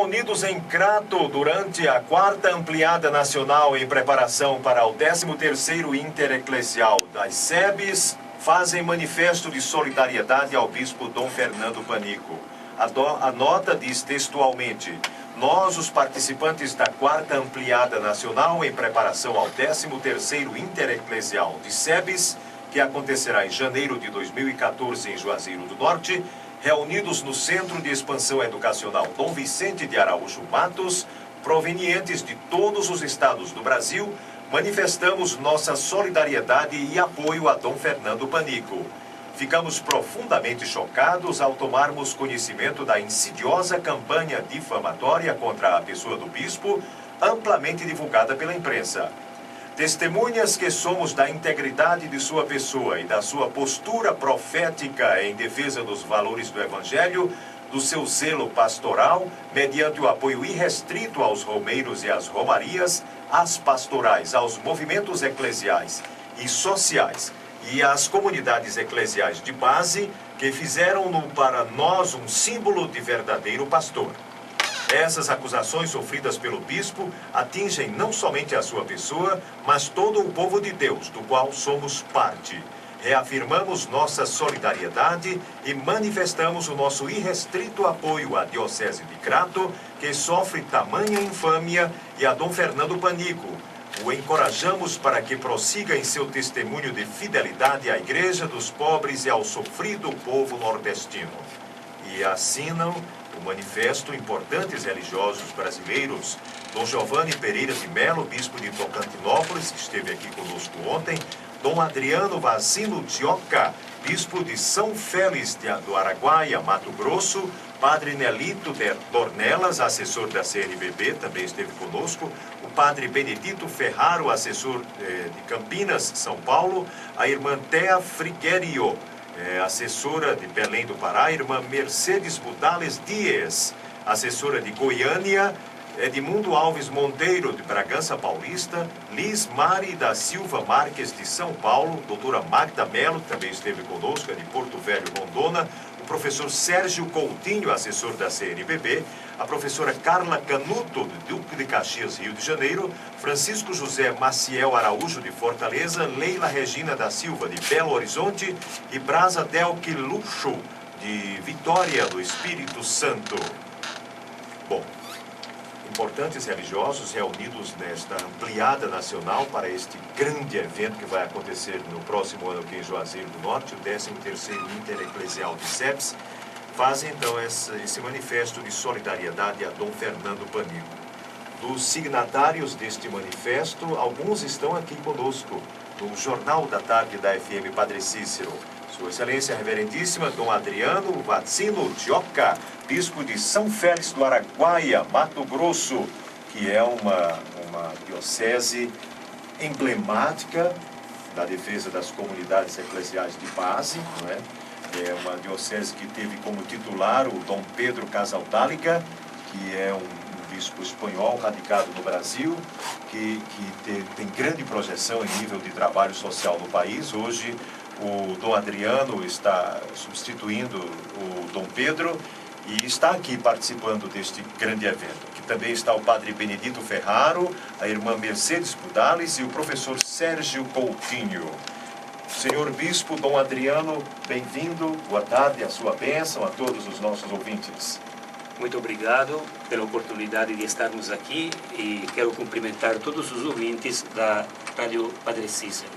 Unidos em Crato, durante a 4ª Ampliada Nacional em preparação para o 13º Intereclesial das SEBs, fazem manifesto de solidariedade ao Bispo Dom Fernando Panico. A nota diz textualmente: nós, os participantes da 4ª Ampliada Nacional em preparação ao 13º Intereclesial de SEBs, que acontecerá em janeiro de 2014 em Juazeiro do Norte, reunidos no Centro de Expansão Educacional Dom Vicente de Araújo Matos, provenientes de todos os estados do Brasil, manifestamos nossa solidariedade e apoio a Dom Fernando Panico. Ficamos profundamente chocados ao tomarmos conhecimento da insidiosa campanha difamatória contra a pessoa do bispo, amplamente divulgada pela imprensa. Testemunhas que somos da integridade de sua pessoa e da sua postura profética em defesa dos valores do Evangelho, do seu zelo pastoral, mediante o apoio irrestrito aos romeiros e às romarias, às pastorais, aos movimentos eclesiais e sociais e às comunidades eclesiais de base, que fizeram-no para nós um símbolo de verdadeiro pastor. Essas acusações sofridas pelo bispo atingem não somente a sua pessoa, mas todo o povo de Deus, do qual somos parte. Reafirmamos nossa solidariedade e manifestamos o nosso irrestrito apoio à Diocese de Crato, que sofre tamanha infâmia, e a Dom Fernando Panico. O encorajamos para que prossiga em seu testemunho de fidelidade à Igreja dos pobres e ao sofrido povo nordestino. E assinam o manifesto importantes religiosos brasileiros: Dom Giovanni Pereira de Melo, bispo de Tocantinópolis, que esteve aqui conosco ontem; Dom Adriano Vazino Tioca, bispo de São Félix do Araguaia, Mato Grosso; Padre Nelito Dornelas, assessor da CNBB, também esteve conosco; o Padre Benedito Ferraro, assessor de Campinas, São Paulo; a irmã Thea Friguerio, assessora de Belém do Pará; a irmã Mercedes Budales Dias, assessora de Goiânia; Edmundo Alves Monteiro, de Bragança Paulista; Liz Mari da Silva Marques, de São Paulo; doutora Magda Mello, que também esteve conosco, de Porto Velho, Rondônia; o professor Sérgio Coutinho, assessor da CNBB; a professora Carla Canuto, de Duque de Caxias, Rio de Janeiro; Francisco José Maciel Araújo, de Fortaleza; Leila Regina da Silva, de Belo Horizonte; e Brasa Delque Luxo, de Vitória do Espírito Santo. Bom, importantes religiosos reunidos nesta ampliada nacional para este grande evento que vai acontecer no próximo ano aqui em Juazeiro do Norte, o 13º Intereclesial de SEBs, fazem então esse manifesto de solidariedade a Dom Fernando Panico. Dos signatários deste manifesto, alguns estão aqui conosco, no Jornal da Tarde da FM Padre Cícero. Sua Excelência Reverendíssima Dom Adriano Vazino Tioca, bispo de São Félix do Araguaia, Mato Grosso, que é uma diocese emblemática da defesa das comunidades eclesiais de base, não é? É uma diocese que teve como titular o Dom Pedro Casaldáliga, que é um bispo espanhol radicado no Brasil, que tem grande projeção em nível de trabalho social no país. Hoje o Dom Adriano está substituindo o Dom Pedro e está aqui participando deste grande evento. Aqui também está o Padre Benedito Ferraro, a irmã Mercedes Budales e o professor Sérgio Coutinho. Senhor Bispo Dom Adriano, bem-vindo, boa tarde, a sua bênção a todos os nossos ouvintes. Muito obrigado pela oportunidade de estarmos aqui e quero cumprimentar todos os ouvintes da Rádio Padre Cícero.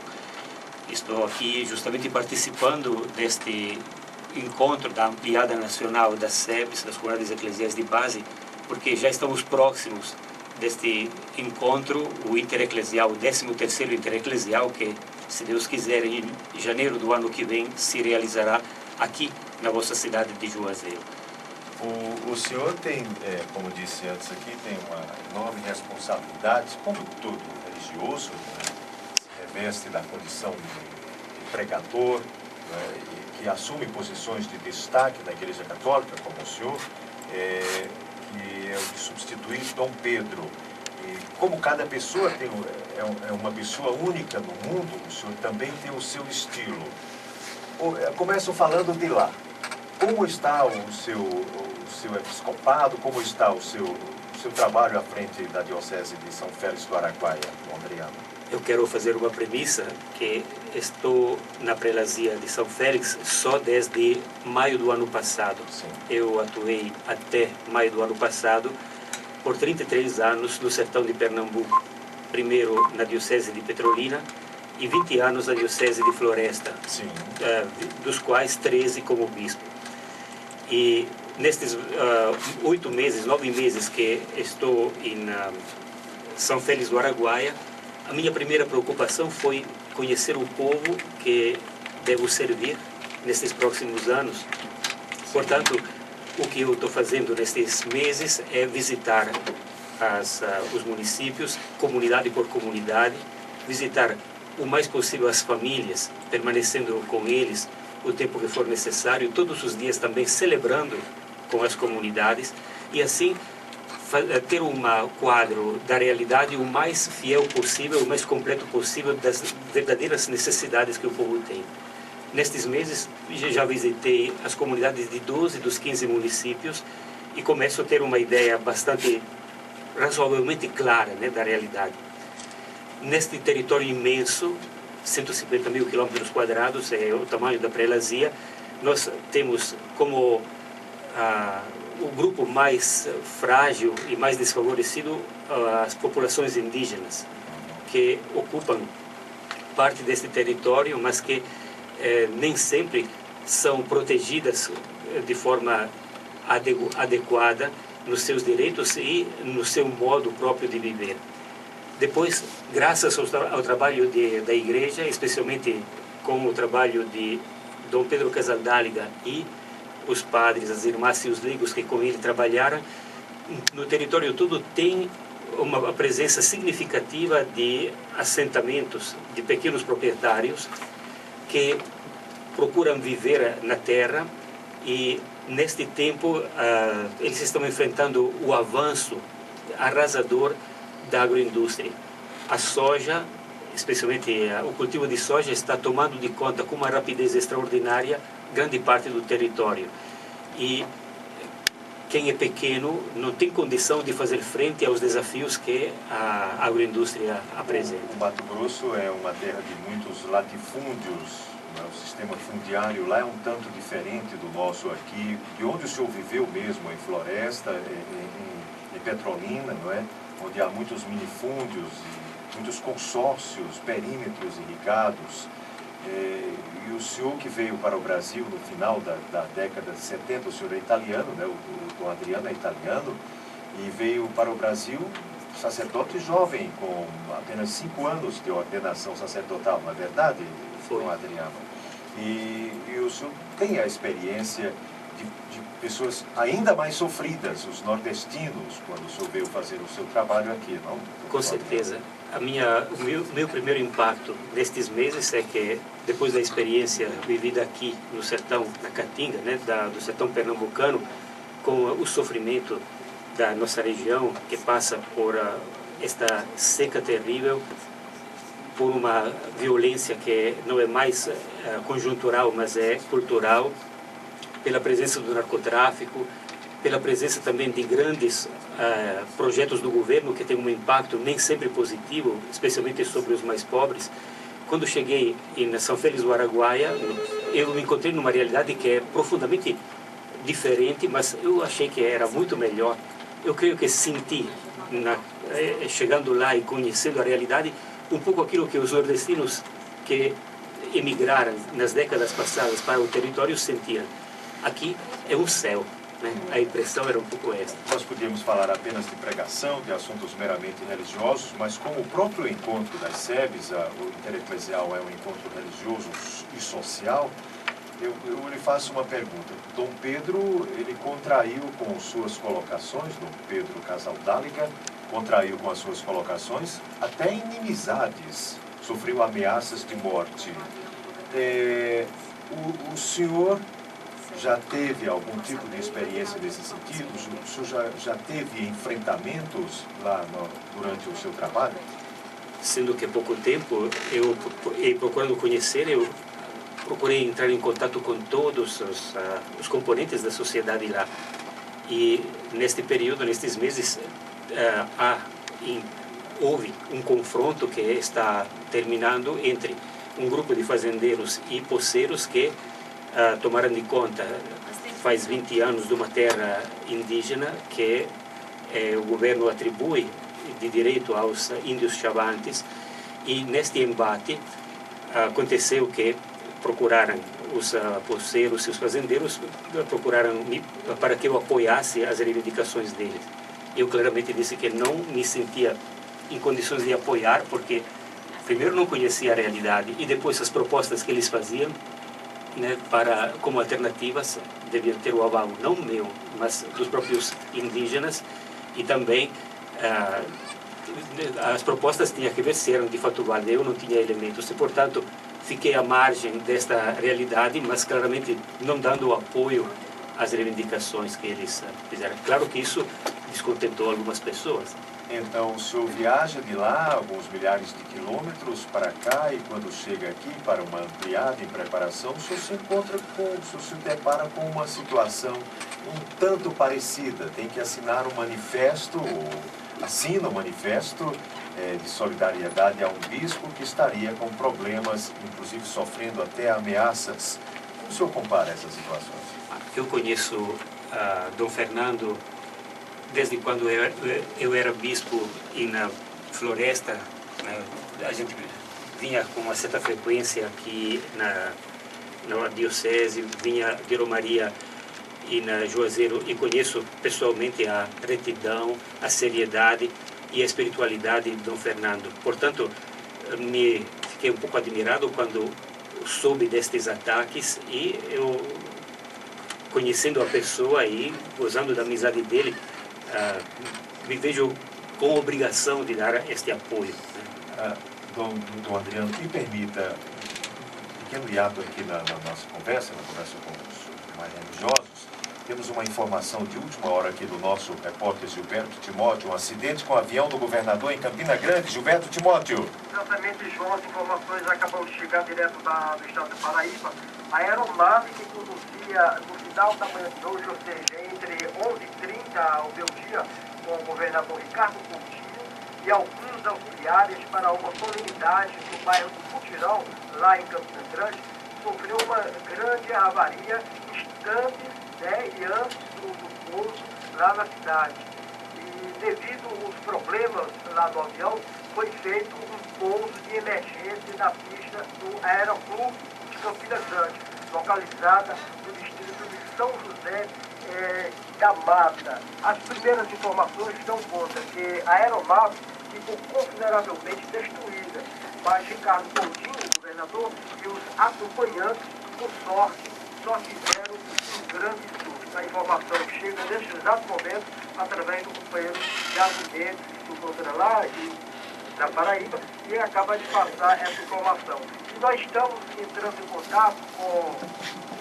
Estou aqui justamente participando deste encontro da Ampliada Nacional das SEBs, das Comunidades Eclesiais de Base, porque já estamos próximos deste encontro, o Intereclesial, o 13º Intereclesial, que, se Deus quiser, em janeiro do ano que vem, se realizará aqui na vossa cidade de Juazeiro. O senhor tem, como disse antes aqui, tem uma enorme responsabilidade, como todo religioso, né? Se reveste da condição de pregador, né? E que assume posições de destaque na Igreja Católica, como o senhor, que é o de substituir Dom Pedro. E como cada pessoa é uma pessoa única no mundo, o senhor também tem o seu estilo. Começo falando de lá. Como está o seu episcopado? Como está o seu trabalho à frente da Diocese de São Félix do Araguaia, Adriano? Eu quero fazer uma premissa que estou na prelazia de São Félix só desde maio do ano passado. Sim. Eu atuei até maio do ano passado por 33 anos no sertão de Pernambuco. Primeiro na Diocese de Petrolina e 20 anos na Diocese de Floresta, dos quais 13 como bispo. E nestes 9 meses que estou em São Félix do Araguaia, a minha primeira preocupação foi conhecer o povo que devo servir nestes próximos anos. Portanto, o que eu estou fazendo nestes meses é visitar os municípios, comunidade por comunidade, visitar o mais possível as famílias, permanecendo com eles o tempo que for necessário, todos os dias também celebrando com as comunidades e assim ter um quadro da realidade o mais fiel possível, o mais completo possível das verdadeiras necessidades que o povo tem. Nestes meses já visitei as comunidades de 12 dos 15 municípios e começo a ter uma ideia bastante razoavelmente clara, né, da realidade. Neste território imenso, 150 mil quilômetros quadrados, é o tamanho da prelazia, nós temos como o grupo mais frágil e mais desfavorecido as populações indígenas, que ocupam parte deste território, mas que nem sempre são protegidas de forma adequada nos seus direitos e no seu modo próprio de viver. Depois, graças ao trabalho da igreja, especialmente com o trabalho de Dom Pedro Casaldáliga e os padres, as irmãs e os leigos que com ele trabalharam, no território todo tem uma presença significativa de assentamentos de pequenos proprietários que procuram viver na terra e neste tempo eles estão enfrentando o avanço arrasador da agroindústria. A soja, especialmente o cultivo de soja, está tomando de conta com uma rapidez extraordinária grande parte do território. E quem é pequeno não tem condição de fazer frente aos desafios que a agroindústria apresenta. O Mato Grosso é uma terra de muitos latifúndios, né? O sistema fundiário lá é um tanto diferente do nosso aqui, de onde o senhor viveu mesmo, em Floresta, em Petrolina, não é? Onde há muitos minifúndios e muitos consórcios, perímetros irrigados. E o senhor que veio para o Brasil no final da década de 70, o senhor é italiano, né? O Adriano é italiano, e veio para o Brasil sacerdote jovem, com apenas 5 anos de ordenação sacerdotal, não é verdade, Foi. Adriano? E o senhor tem a experiência de pessoas ainda mais sofridas, os nordestinos, quando o senhor veio fazer o seu trabalho aqui, não? Com certeza. O meu primeiro impacto nestes meses é que, depois da experiência vivida aqui no sertão, na Caatinga, né, do sertão pernambucano, com o sofrimento da nossa região, que passa por esta seca terrível, por uma violência que não é mais conjuntural, mas é cultural, pela presença do narcotráfico, pela presença também de grandes projetos do governo que têm um impacto nem sempre positivo, especialmente sobre os mais pobres. Quando cheguei em São Félix do Araguaia, eu me encontrei numa realidade que é profundamente diferente, mas eu achei que era muito melhor. Eu creio que senti, chegando lá e conhecendo a realidade, um pouco aquilo que os nordestinos que emigraram nas décadas passadas para o território sentiam. Aqui é um céu. A impressão era um pouco essa. Nós podíamos falar apenas de pregação, de assuntos meramente religiosos, mas como o próprio encontro das SEBs, o intereclesial é um encontro religioso e social, eu lhe faço uma pergunta. Dom Pedro, ele contraiu com suas colocações, Dom Pedro Casaldáliga, contraiu com as suas colocações até inimizades, sofreu ameaças de morte. O senhor já teve algum tipo de experiência nesse sentido? O senhor já teve enfrentamentos lá durante o seu trabalho? Sendo que há pouco tempo, eu procurando conhecer, eu procurei entrar em contato com todos os componentes da sociedade lá. E neste período, nestes meses, houve um confronto que está terminando entre um grupo de fazendeiros e poceiros que tomaram de conta, faz 20 anos, de uma terra indígena que o governo atribui de direito aos índios chavantes. E neste embate aconteceu que procuraram os poceiros e os fazendeiros procuraram para que eu apoiasse as reivindicações deles. Eu claramente disse que não me sentia em condições de apoiar, porque primeiro não conhecia a realidade e depois as propostas que eles faziam, né, como alternativas, deviam ter o aval não meu, mas dos próprios indígenas. E também as propostas tinham que ver se eram de fato válidas. Eu não tinha elementos e, portanto, fiquei à margem desta realidade, mas claramente não dando apoio às reivindicações que eles fizeram. Claro que isso descontentou algumas pessoas. Então, o senhor viaja de lá alguns milhares de quilômetros para cá, e quando chega aqui para uma ampliada em preparação, o senhor se depara com uma situação um tanto parecida. Tem que assinar um manifesto, assina um manifesto de solidariedade a um bispo que estaria com problemas, inclusive sofrendo até ameaças. Como o senhor compara essas situações? Eu conheço Dom Fernando desde quando eu era bispo na Floresta. Né? A gente vinha com uma certa frequência aqui na diocese, vinha de Romaria e na Juazeiro, e conheço pessoalmente a retidão, a seriedade e a espiritualidade de Dom Fernando. Portanto, me fiquei um pouco admirado quando soube destes ataques, e eu, conhecendo a pessoa e gozando da amizade dele, me vejo com obrigação de dar este apoio. Né? Dom Adriano, me permita um pequeno hiato aqui na nossa conversa, com os mais religiosos. Temos uma informação de última hora aqui do nosso repórter Gilberto Timóteo, um acidente com o avião do governador em Campina Grande. Gilberto Timóteo. Exatamente, João, as informações acabam de chegar direto do estado do Paraíba. A aeronave que conduzia no final da manhã de hoje, ou seja, entre 11h30 ao meio-dia, com o governador Ricardo Coutinho e alguns auxiliares para uma solenidade no bairro do Mutirão, lá em Campina Grande, sofreu uma grande avaria instantes, né, e antes do pouso lá na cidade. E devido aos problemas lá do avião, foi feito um pouso de emergência na pista do Aeroclube de Campina Grande, localizada no distrito de São José da Mata. As primeiras informações dão conta que a aeronave ficou consideravelmente destruída, mas Ricardo Coutinho, o governador, e os acompanhantes, por sorte, só tiveram um grande susto. A informação chega neste exato momento através do companheiro Thiago Mendes, que se encontra lá na Paraíba, e acaba de passar essa informação. E nós estamos entrando em contato com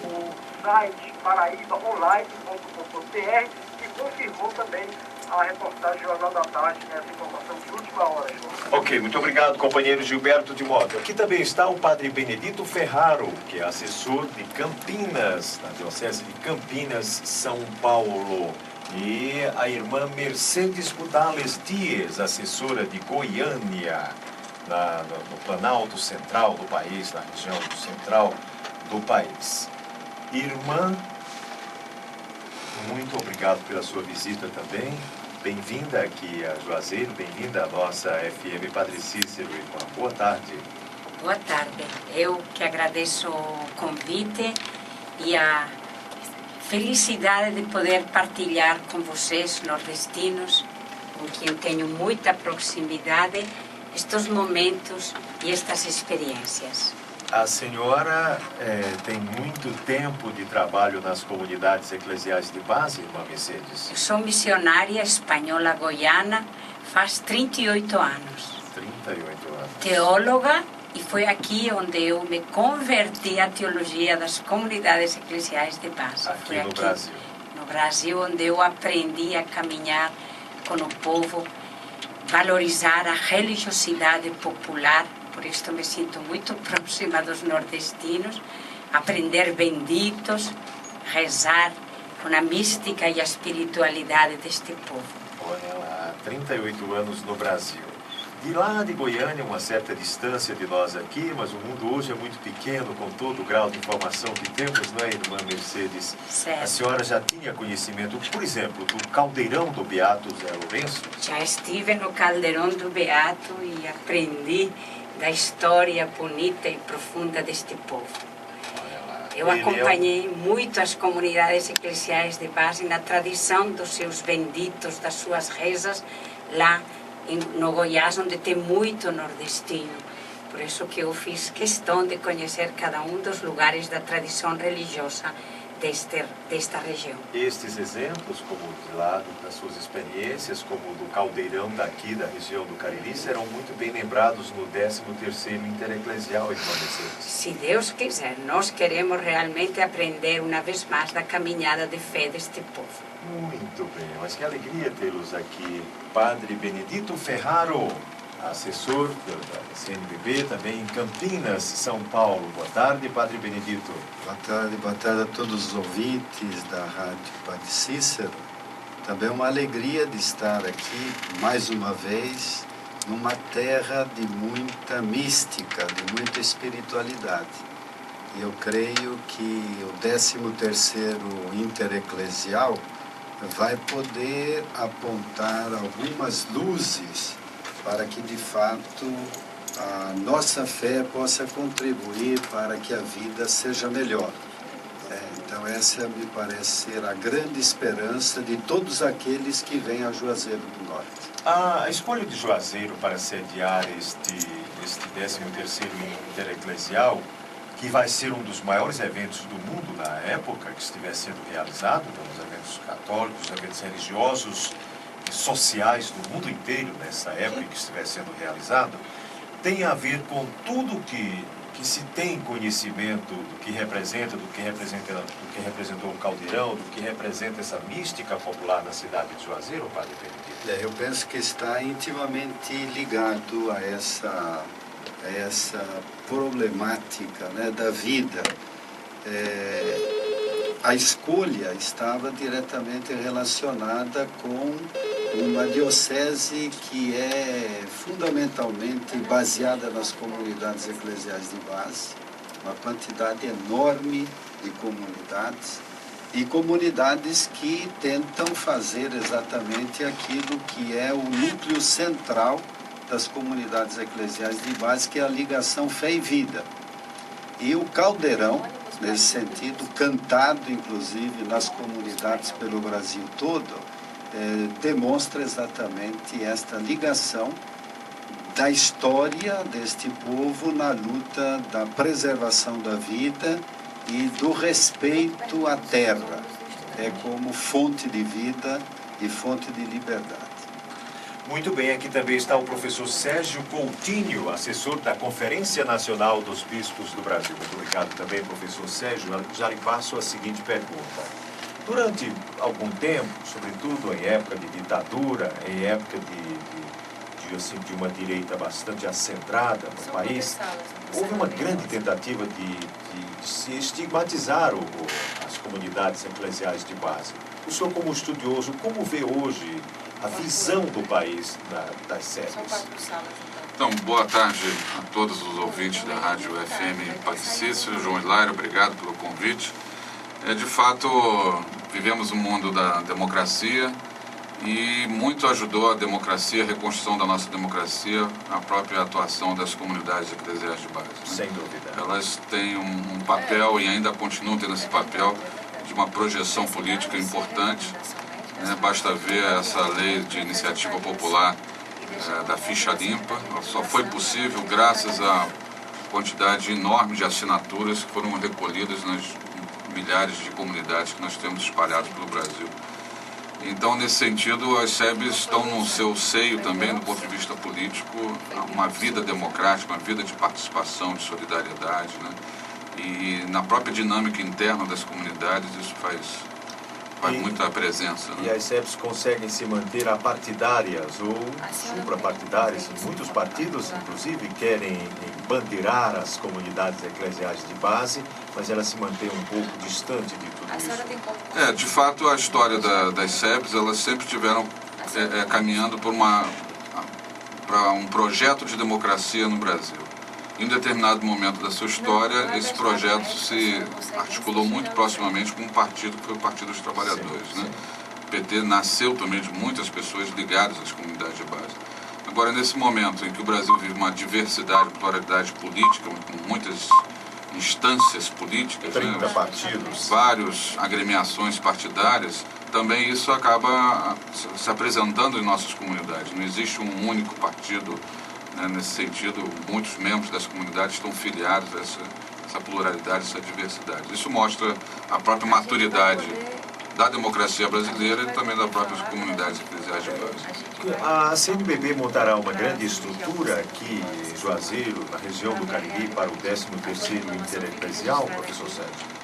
o site paraíbaonline.com.br, que confirmou também a reportagem Jornal da Tarde, essa informação de última hora, João. Ok, muito obrigado, companheiro Gilberto Timóteo. Aqui também está o padre Benedito Ferraro, que é assessor de Campinas, na Diocese de Campinas, São Paulo. E a irmã Mercedes Budales Dias, assessora de Goiânia, no Planalto Central do país, na região central do país. Irmã, muito obrigado pela sua visita também. Bem-vinda aqui a Juazeiro, bem-vinda à nossa FM Padre Cícero, irmã. Boa tarde. Boa tarde. Eu que agradeço o convite e a felicidade de poder partilhar com vocês, nordestinos, com quem tenho muita proximidade, estes momentos e estas experiências. A senhora tem muito tempo de trabalho nas comunidades eclesiais de base, irmã Mercedes? Eu sou missionária espanhola goiana faz 38 anos. 38 anos. Teóloga, e foi aqui onde eu me converti à teologia das comunidades eclesiais de base. Aqui no Brasil. No Brasil, onde eu aprendi a caminhar com o povo, valorizar a religiosidade popular. Por isso me sinto muito próxima dos nordestinos, aprender benditos, rezar, com a mística e a espiritualidade deste povo. Olha lá, 38 anos no Brasil. De lá de Goiânia, uma certa distância de nós aqui, mas o mundo hoje é muito pequeno, com todo o grau de informação que temos, não é, irmã Mercedes? Certo. A senhora já tinha conhecimento, por exemplo, do Caldeirão do Beato Zé Lourenço? Já estive no Caldeirão do Beato e aprendi da história bonita e profunda deste povo. Eu acompanhei muito as comunidades eclesiais de base na tradição dos seus benditos, das suas rezas, lá no Goiás, onde tem muito nordestino. Por isso que eu fiz questão de conhecer cada um dos lugares da tradição religiosa desta região. Estes exemplos, como de lado das suas experiências, como o do Caldeirão daqui da região do Cariri, serão muito bem lembrados no 13º Intereclesial, irmã Mercedes. Se Deus quiser, nós queremos realmente aprender uma vez mais da caminhada de fé deste povo. Muito bem, mas que alegria tê-los aqui. Padre Benedito Ferraro, assessor da CNBB, também em Campinas, São Paulo. Boa tarde, Padre Benedito. Boa tarde a todos os ouvintes da Rádio Padre Cícero. Também é uma alegria de estar aqui, mais uma vez, numa terra de muita mística, de muita espiritualidade. E eu creio que o 13º Intereclesial vai poder apontar algumas luzes para que, de fato, a nossa fé possa contribuir para que a vida seja melhor. Então, essa me parece ser a grande esperança de todos aqueles que vêm a Juazeiro do Norte. A escolha de Juazeiro para sediar este 13º Intereclesial, que vai ser um dos maiores eventos do mundo na época que estiver sendo realizado, pelos eventos católicos, eventos religiosos e sociais do mundo inteiro nessa época que estiver sendo realizado, tem a ver com tudo que se tem conhecimento do que representou o Caldeirão, do que representa essa mística popular na cidade de Juazeiro, Padre Benedito? Eu penso que está intimamente ligado a essa problemática, né, da vida. A escolha estava diretamente relacionada com uma diocese que é fundamentalmente baseada nas comunidades eclesiais de base, uma quantidade enorme de comunidades, e comunidades que tentam fazer exatamente aquilo que é o núcleo central das comunidades eclesiais de base, que é a ligação fé e vida. E o Caldeirão, nesse sentido, cantado inclusive nas comunidades pelo Brasil todo, demonstra exatamente esta ligação da história deste povo na luta da preservação da vida e do respeito à terra, como fonte de vida e fonte de liberdade. Muito bem, aqui também está o professor Sérgio Coutinho, assessor da Conferência Nacional dos Bispos do Brasil. Muito obrigado também, professor Sérgio. Já lhe passo a seguinte pergunta. Durante algum tempo, sobretudo em época de ditadura, em época de uma direita bastante acentrada no país, houve uma grande tentativa de se estigmatizar as comunidades eclesiais de base. O senhor, como estudioso, como vê hoje a visão do país das SEBs? Então, boa tarde a todos os ouvintes da Rádio FM Padre Cícero. João Hilário, obrigado pelo convite. De fato, vivemos um mundo da democracia e muito ajudou a democracia, a reconstrução da nossa democracia, a própria atuação das comunidades eclesiais de base. Sem dúvida. Elas têm um papel e ainda continuam tendo esse papel de uma projeção política importante. Basta ver essa lei de iniciativa popular da ficha limpa. Ela só foi possível graças à quantidade enorme de assinaturas que foram recolhidas nas milhares de comunidades que nós temos espalhadas pelo Brasil. Então, nesse sentido, as SEBs estão no seu seio também, do ponto de vista político, uma vida democrática, uma vida de participação, de solidariedade, né? E na própria dinâmica interna das comunidades isso faz muita presença. E as SEBs conseguem se manter apartidárias ou suprapartidárias. Muitos partidos, inclusive, querem bandeirar as comunidades eclesiais de base, mas elas se mantêm um pouco distante de tudo isso. De fato, a história das SEBs, elas sempre tiveram caminhando para um projeto de democracia no Brasil. Em um determinado momento da sua história, esse projeto se articulou muito proximamente com um partido que foi o Partido dos Trabalhadores. Né? O PT nasceu também de muitas pessoas ligadas às comunidades de base. Agora, nesse momento em que o Brasil vive uma diversidade, pluralidade política, com muitas instâncias políticas, 30 partidos, várias agremiações partidárias, também isso acaba se apresentando em nossas comunidades. Não existe um único partido. Nesse sentido, muitos membros das comunidades estão filiados a essa pluralidade, essa diversidade. Isso mostra a própria maturidade da democracia brasileira e também das próprias comunidades eclesiais de base. A CNBB montará uma grande estrutura aqui em Juazeiro, na região do Cariri, para o 13º Intereclesial, professor Sérgio?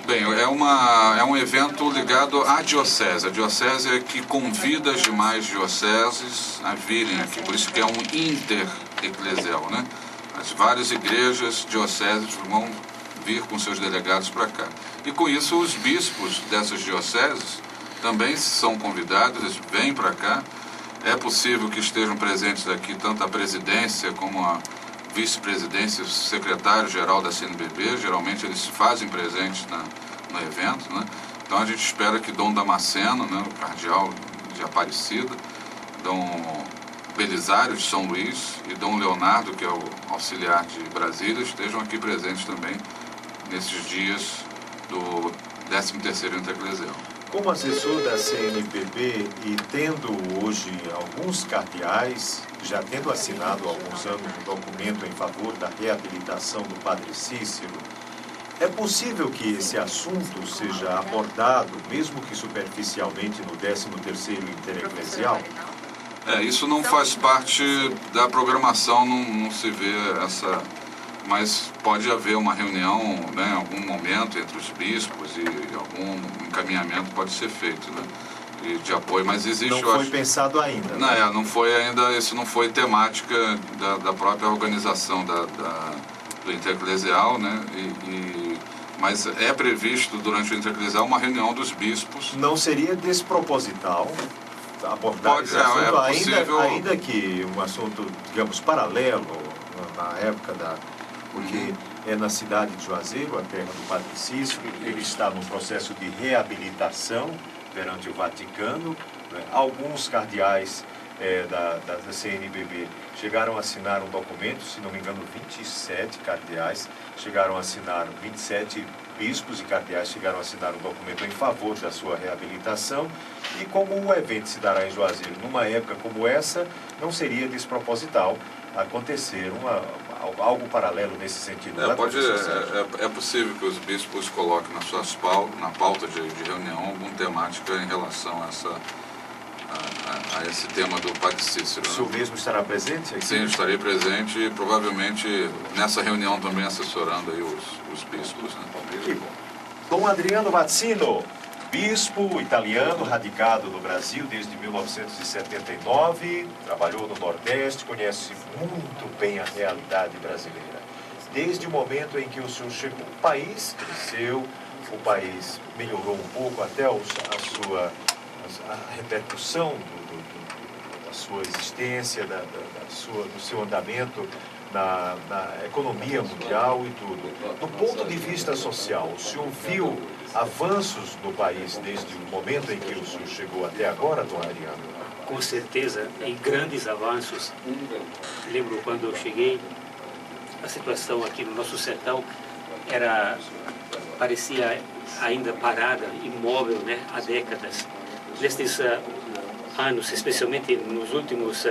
Bem, é um evento ligado à diocese. A diocese é que convida as demais dioceses a virem aqui, por isso que é um intereclesial, né? As várias igrejas, dioceses vão vir com seus delegados para cá. E com isso os bispos dessas dioceses também são convidados, eles vêm para cá. É possível que estejam presentes aqui tanto a presidência como a vice-presidência, o secretário-geral da CNBB, geralmente eles se fazem presentes no evento, né? Então a gente espera que Dom Damasceno, né, o cardeal de Aparecida, Dom Belisário de São Luís e Dom Leonardo, que é o auxiliar de Brasília, estejam aqui presentes também nesses dias do 13º Intereclesial. Como assessor da CNBB e tendo hoje alguns cardeais, já tendo assinado há alguns anos um documento em favor da reabilitação do Padre Cícero, é possível que esse assunto seja abordado, mesmo que superficialmente, no 13º Intereclesial? Isso não faz parte da programação, não se vê essa... Mas pode haver uma reunião, né, em algum momento entre os bispos e algum encaminhamento pode ser feito, né, de apoio, mas existe... Não foi pensado ainda. Não, não foi ainda, isso não foi temática da própria organização do Intereclesial, né, mas é previsto durante o Intereclesial uma reunião dos bispos. Não seria desproposital abordar esse assunto, ainda que um assunto, digamos, paralelo na época porque é na cidade de Juazeiro, a terra do Padre Cícero, ele está num processo de reabilitação perante o Vaticano, né? Alguns cardeais da CNBB chegaram a assinar um documento, se não me engano 27 cardeais chegaram a assinar, 27 bispos e cardeais chegaram a assinar um documento em favor da sua reabilitação, e como o evento se dará em Juazeiro numa época como essa, não seria desproposital acontecer algo paralelo nesse sentido. É possível que os bispos coloquem na pauta de reunião alguma temática em relação a esse tema do Padre Cícero. O senhor mesmo estará presente aqui? Sim, eu estarei presente e provavelmente nessa reunião também assessorando aí os bispos. Né? Que bom. Dom Adriano Mazzino, bispo italiano, radicado no Brasil desde 1979, trabalhou no Nordeste, conhece muito bem a realidade brasileira. Desde o momento em que o senhor chegou, o país cresceu, o país melhorou um pouco até a repercussão da sua existência, do seu andamento na economia mundial e tudo. Do ponto de vista social, o senhor viu avanços no país desde o momento em que o senhor chegou até agora, Dom Adriano? Com certeza, em grandes avanços. Lembro quando eu cheguei, a situação aqui no nosso sertão parecia ainda parada, imóvel, né, há décadas. Nestes anos, especialmente nos últimos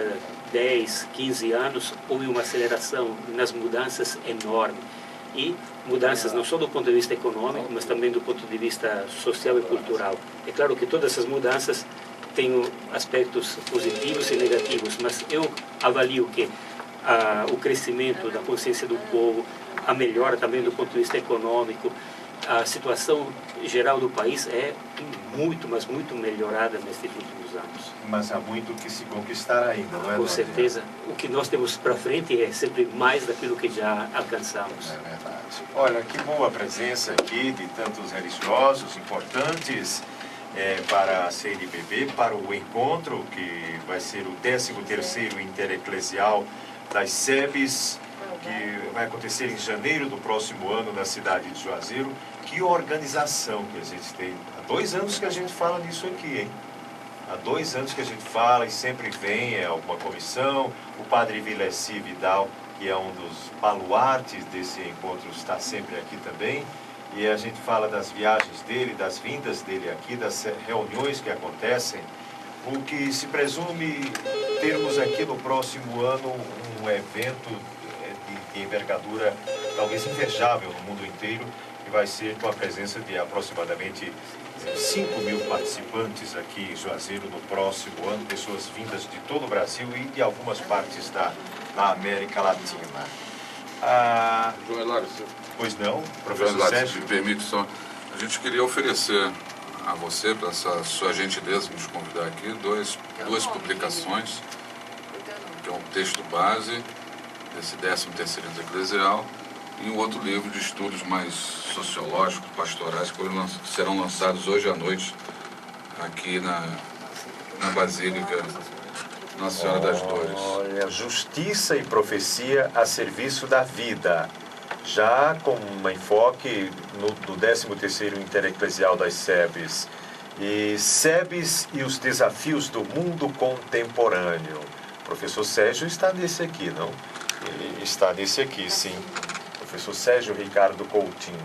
10, 15 anos, houve uma aceleração nas mudanças enorme. E mudanças não só do ponto de vista econômico, mas também do ponto de vista social e cultural. É claro que todas essas mudanças têm aspectos positivos e negativos, mas eu avalio que o crescimento da consciência do povo, a melhora também do ponto de vista econômico a situação geral do país é muito, mas muito melhorada nestes últimos anos. Mas há muito que se conquistar ainda, não é? Com certeza. O que nós temos para frente é sempre mais daquilo que já alcançamos. É verdade. Olha, que boa presença aqui de tantos religiosos importantes para a CNBB, para o encontro que vai ser o 13º Intereclesial das SEBs, que vai acontecer em janeiro do próximo ano na cidade de Juazeiro. Que organização que a gente tem. Há 2 anos que a gente fala nisso aqui, hein? Há 2 anos que a gente fala e sempre vem alguma comissão. O padre Vileci Vidal, que é um dos baluartes desse encontro, está sempre aqui também. E a gente fala das viagens dele, das vindas dele aqui, das reuniões que acontecem. O que se presume termos aqui no próximo ano um evento de envergadura talvez invejável no mundo inteiro, que vai ser com a presença de aproximadamente 5.000 participantes aqui em Juazeiro no próximo ano, pessoas vindas de todo o Brasil e de algumas partes da América Latina. João Hilário, pois não, João professor Hilário, Sérgio? me permite só, a gente queria oferecer a você, para essa sua gentileza de nos convidar aqui, duas publicações, que é um texto base desse 13º Intereclesial, e um outro livro de estudos mais sociológicos, pastorais, que serão lançados hoje à noite aqui na Basílica Nossa Senhora das Dores. Olha, Justiça e Profecia a Serviço da Vida, já com um enfoque do 13º Intereclesial das SEBs. E SEBs e os desafios do mundo contemporâneo. O professor Sérgio está nesse aqui, não? Ele está nesse aqui, sim. Professor Sérgio Ricardo Coutinho.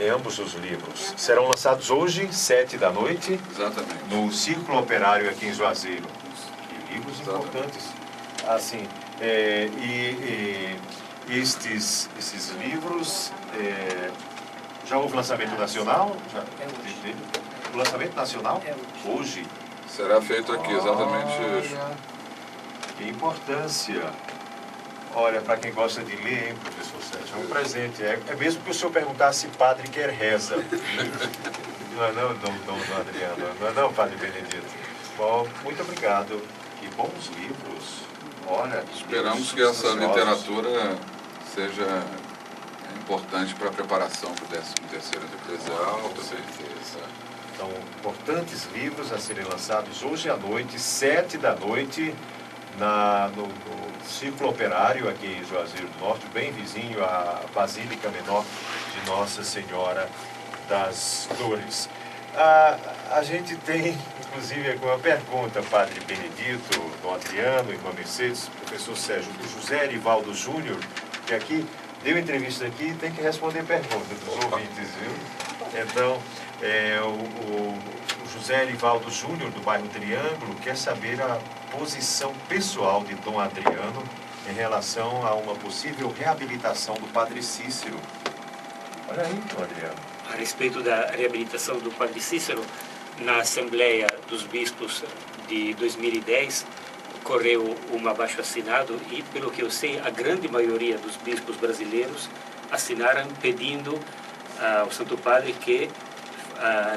Em ambos os livros. Serão lançados hoje, 7 da noite. Exatamente. No Círculo Operário aqui em Juazeiro. Que livros Exatamente. importantes. Assim, esses livros, já houve lançamento nacional? Já, o lançamento nacional? Hoje. Será feito aqui, exatamente. Olha, que importância. Olha, para quem gosta de ler, hein, professor Sérgio, é um presente. É mesmo que o senhor perguntasse se padre quer reza. Não, Adriano. Não, padre Benedito. Bom, muito obrigado. Que bons livros. Olha, Esperamos que essa literatura seja importante para a preparação para o 13º Intereclesial. Com certeza. Então, importantes livros a serem lançados hoje à noite, 7 da noite, no Círculo Operário aqui em Juazeiro do Norte, bem vizinho à Basílica Menor de Nossa Senhora das Dores. A gente tem, inclusive, uma pergunta, padre Benedito, Dom Adriano, irmã Mercedes, professor Sérgio, o José Erivaldo Júnior, que aqui deu entrevista aqui, tem que responder perguntas dos ouvintes, viu? Então, o José Erivaldo Júnior, do bairro Triângulo, quer saber a posição pessoal de Dom Adriano em relação a uma possível reabilitação do padre Cícero. Olha aí, Dom Adriano. A respeito da reabilitação do padre Cícero, na Assembleia dos Bispos de 2010, ocorreu um abaixo-assinado e, pelo que eu sei, a grande maioria dos bispos brasileiros assinaram pedindo ao Santo Padre que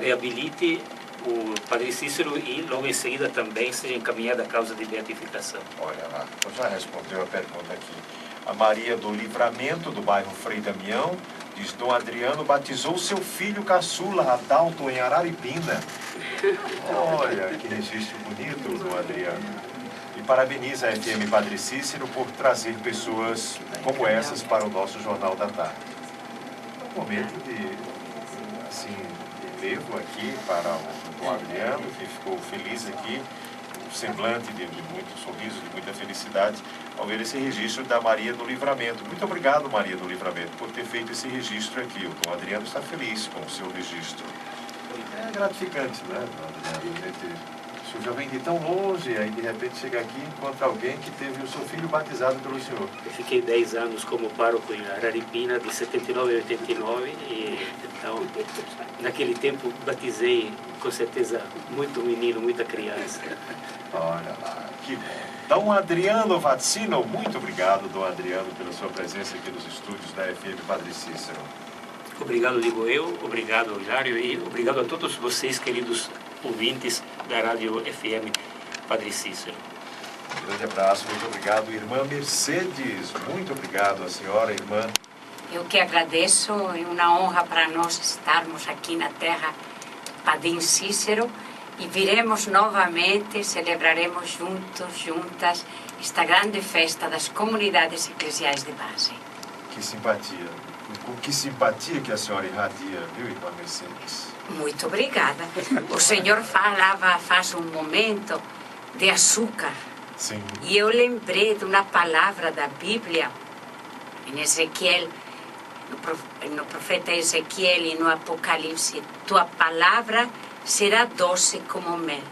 reabilite o padre Cícero e logo em seguida também seja encaminhada a causa de beatificação. Olha lá, eu já respondeu a pergunta aqui. A Maria do Livramento, do bairro Frei Damião, diz: Dom Adriano batizou seu filho caçula, Adalto, em Araripina. Olha, que registro bonito, Dom Adriano. E parabeniza a FM Padre Cícero por trazer pessoas como essas para o nosso Jornal da Tarde. É um momento de, assim, levo aqui para o Dom Adriano, que ficou feliz aqui, um semblante de muito sorriso, de muita felicidade, ao ver esse registro da Maria do Livramento. Muito obrigado, Maria do Livramento, por ter feito esse registro aqui. O Dom Adriano está feliz com o seu registro. É gratificante, né, Dom Adriano? O senhor já vem de tão longe, aí de repente chega aqui e encontra alguém que teve o seu filho batizado pelo senhor. Eu fiquei 10 anos como pároco em Araripina, de 79 a 89, e então, naquele tempo, batizei, com certeza, muito menino, muita criança. Olha lá, que bom. Dom Adriano Vazzino, muito obrigado, Dom Adriano, pela sua presença aqui nos estúdios da FM Padre Cícero. Obrigado, digo eu, obrigado, Hilário, e obrigado a todos vocês, queridos ouvintes da Rádio FM Padre Cícero. Um grande abraço, muito obrigado. Irmã Mercedes, muito obrigado a senhora, irmã. Eu que agradeço, é uma honra para nós estarmos aqui na terra Padre Cícero e viremos novamente, celebraremos juntas, esta grande festa das comunidades eclesiais de base. Que simpatia. Com que simpatia que a senhora irradia, viu, irmã Mercedes? Muito obrigada. O senhor falava faz um momento de açúcar. Sim. E eu lembrei de uma palavra da Bíblia, em Ezequiel, no profeta Ezequiel e no Apocalipse: tua palavra será doce como mel.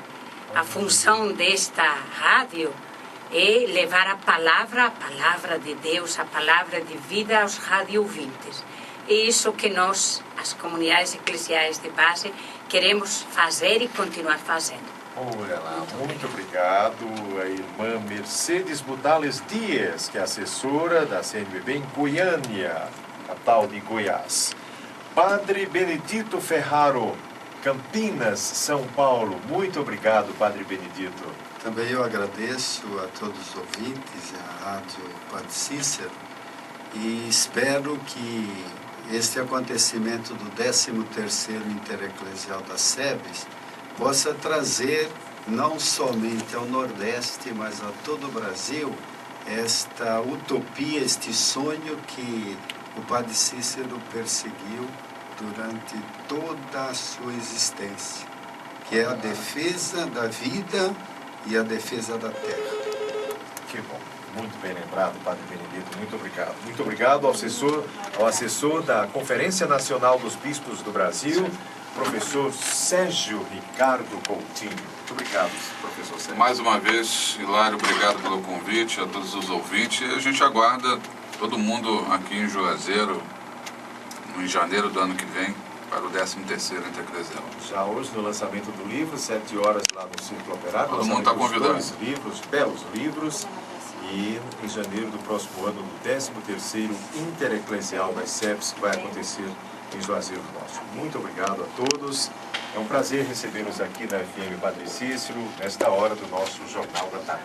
A função desta rádio é levar a palavra de Deus, a palavra de vida aos radio-ouvintes. É isso que nós, as comunidades eclesiais de base, queremos fazer e continuar fazendo. Olha lá, muito obrigado a irmã Mercedes Butales Dias, que é assessora da CNBB em Goiânia, capital de Goiás. Padre Benedito Ferraro, Campinas, São Paulo. Muito obrigado, Padre Benedito. Também eu agradeço a todos os ouvintes, à Rádio Padre Cícero, e espero que este acontecimento do 13º Intereclesial das SEBs possa trazer não somente ao Nordeste, mas a todo o Brasil, esta utopia, este sonho que o Padre Cícero perseguiu durante toda a sua existência, que é a defesa da vida e a defesa da terra. Que bom, muito bem lembrado, Padre Benedito, muito obrigado. Muito obrigado ao assessor da Conferência Nacional dos Bispos do Brasil, professor Sérgio Ricardo Coutinho. Muito obrigado, professor Sérgio. Mais uma vez, Hilário, obrigado pelo convite, a todos os ouvintes. E a gente aguarda todo mundo aqui em Juazeiro, em janeiro do ano que vem, para o 13º Intereclesial. Já hoje, no lançamento do livro, 7 horas lá no Círculo Operário. Todo mundo está convidado. 2 livros, belos livros. E em janeiro do próximo ano, no 13º Intereclesial das SEBs, que vai acontecer em Juazeiro do Norte. Muito obrigado a todos. É um prazer recebê-los aqui na FM Padre Cícero, nesta hora do nosso Jornal da Tarde.